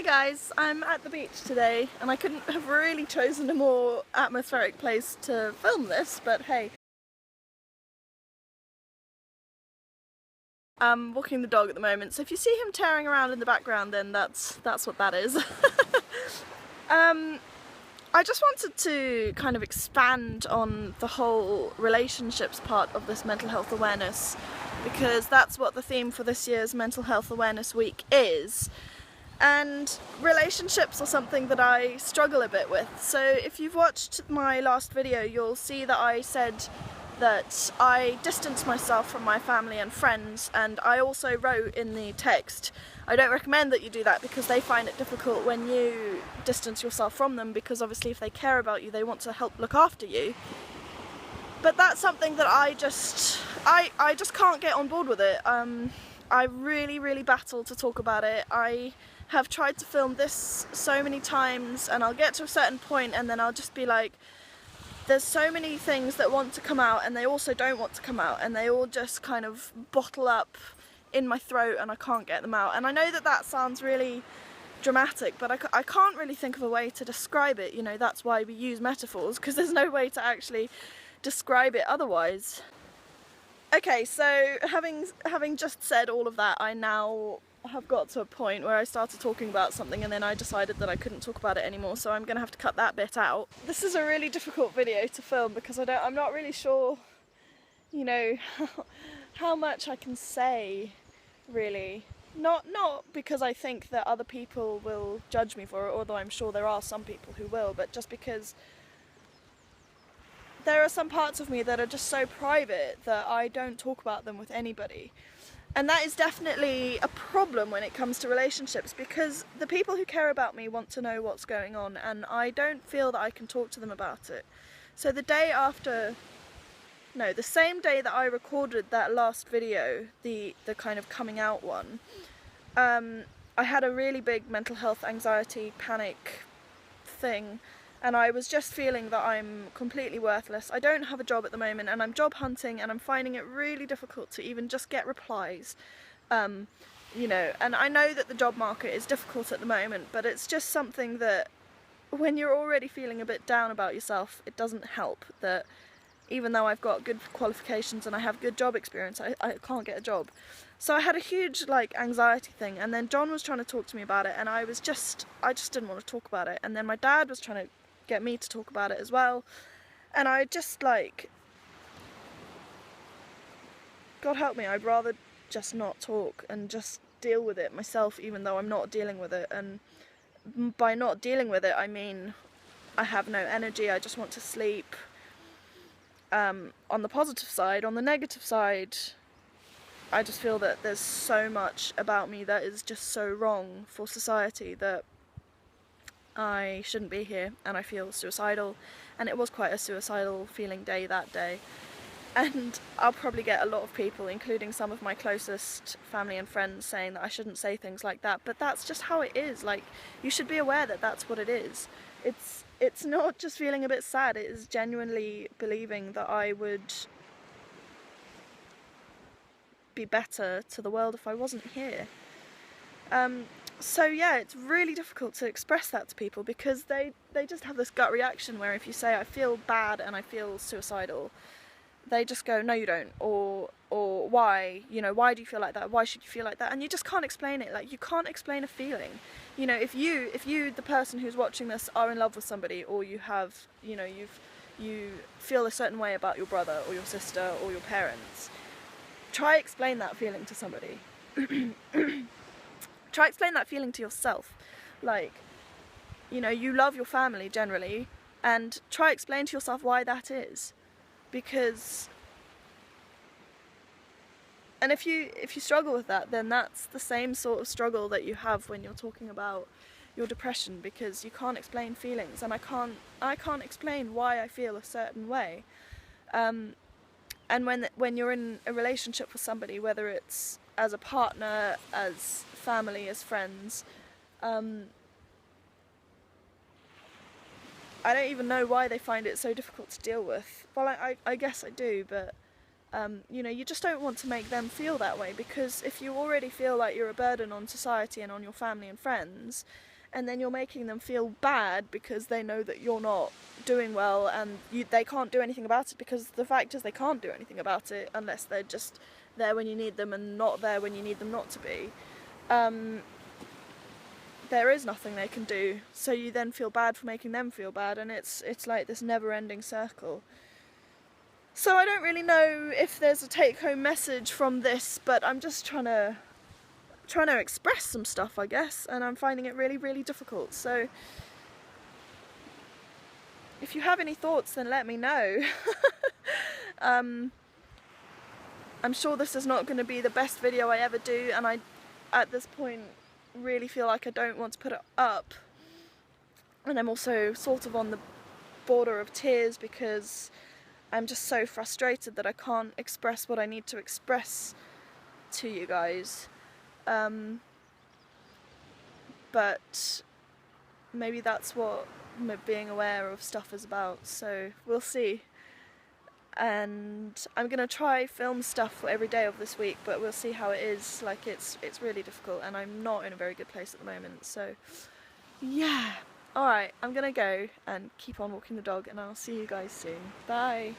guys, I'm at the beach today and I couldn't have really chosen a more atmospheric place to film this, but hey. I'm walking the dog at the moment, so if you see him tearing around in the background, then that's what that is. I just wanted to kind of expand on the whole relationships part of this mental health awareness, because that's what the theme for this year's Mental Health Awareness Week is. And relationships are something that I struggle a bit with. So if you've watched my last video, you'll see that I said that I distance myself from my family and friends, and I also wrote in the text, I don't recommend that you do that because they find it difficult when you distance yourself from them, because obviously if they care about you, they want to help look after you. But that's something that I just can't get on board with it. I really battle to talk about it. I have tried to film this so many times, and I'll get to a certain point and then I'll just be like, there's so many things that want to come out and they also don't want to come out, and they all just kind of bottle up in my throat and I can't get them out. And I know that that sounds really dramatic, but I can't really think of a way to describe it. You know, that's why we use metaphors, because there's no way to actually describe it otherwise. Okay, so having just said all of that, I now have got to a point where I started talking about something and then I decided that I couldn't talk about it anymore, so I'm gonna have to cut that bit out. This is a really difficult video to film because I'm not really sure, you know, how much I can say, really. Not because I think that other people will judge me for it, although I'm sure there are some people who will, but just because there are some parts of me that are just so private that I don't talk about them with anybody. And that is definitely a problem when it comes to relationships, because the people who care about me want to know what's going on, and I don't feel that I can talk to them about it. So the same day that I recorded that last video, the kind of coming out one, I had a really big mental health anxiety panic thing, and I was just feeling that I'm completely worthless. I don't have a job at the moment and I'm job hunting and I'm finding it really difficult to even just get replies. You know, and I know that the job market is difficult at the moment, but it's just something that when you're already feeling a bit down about yourself, it doesn't help that even though I've got good qualifications and I have good job experience, I can't get a job. So I had a huge anxiety thing, and then John was trying to talk to me about it and I just didn't want to talk about it, and then my dad was trying to get me to talk about it as well, and I just God help me, I'd rather just not talk and just deal with it myself, even though I'm not dealing with it. And by not dealing with it, I mean I have no energy, I just want to sleep. On the positive side. On the negative side, I just feel that there's so much about me that is just so wrong for society that I shouldn't be here, and I feel suicidal, and it was quite a suicidal feeling day that day. And I'll probably get a lot of people, including some of my closest family and friends, saying that I shouldn't say things like that, but that's just how it is. Like, you should be aware that that's what it is. It's not just feeling a bit sad, it is genuinely believing that I would be better to the world if I wasn't here. So yeah, it's really difficult to express that to people, because they just have this gut reaction where if you say I feel bad and I feel suicidal, they just go, no you don't, or why, you know, why do you feel like that, why should you feel like that? And you just can't explain it. Like, you can't explain a feeling. You know, if you the person who's watching this, are in love with somebody, or you have, you know, you feel a certain way about your brother or your sister or your parents, try explain that feeling to somebody. Try explain that feeling to yourself. Like, you know, you love your family generally, and try explain to yourself why that is. Because, and if you struggle with that, then that's the same sort of struggle that you have when you're talking about your depression, because you can't explain feelings, and I can't explain why I feel a certain way. And when you're in a relationship with somebody, whether it's as a partner, as family, as friends, I don't even know why they find it so difficult to deal with. Well, I guess I do, but You know, you just don't want to make them feel that way, because if you already feel like you're a burden on society and on your family and friends, and then you're making them feel bad because they know that you're not doing well and they can't do anything about it, because the fact is they can't do anything about it unless they're just there when you need them and not there when you need them not to be. There is nothing they can do, so you then feel bad for making them feel bad, and it's like this never-ending circle. So I don't really know if there's a take-home message from this, but I'm just trying to express some stuff, I guess, and I'm finding it really, really difficult. So if you have any thoughts, then let me know. I'm sure this is not going to be the best video I ever do, and I, at this point, really feel like I don't want to put it up. And I'm also sort of on the border of tears because I'm just so frustrated that I can't express what I need to express to you guys. But maybe that's what being aware of stuff is about, so we'll see. And I'm gonna try film stuff every day of this week, but we'll see how it is. Like, it's really difficult, and I'm not in a very good place at the moment, so yeah. Alright, I'm gonna go and keep on walking the dog, and I'll see you guys soon. Bye!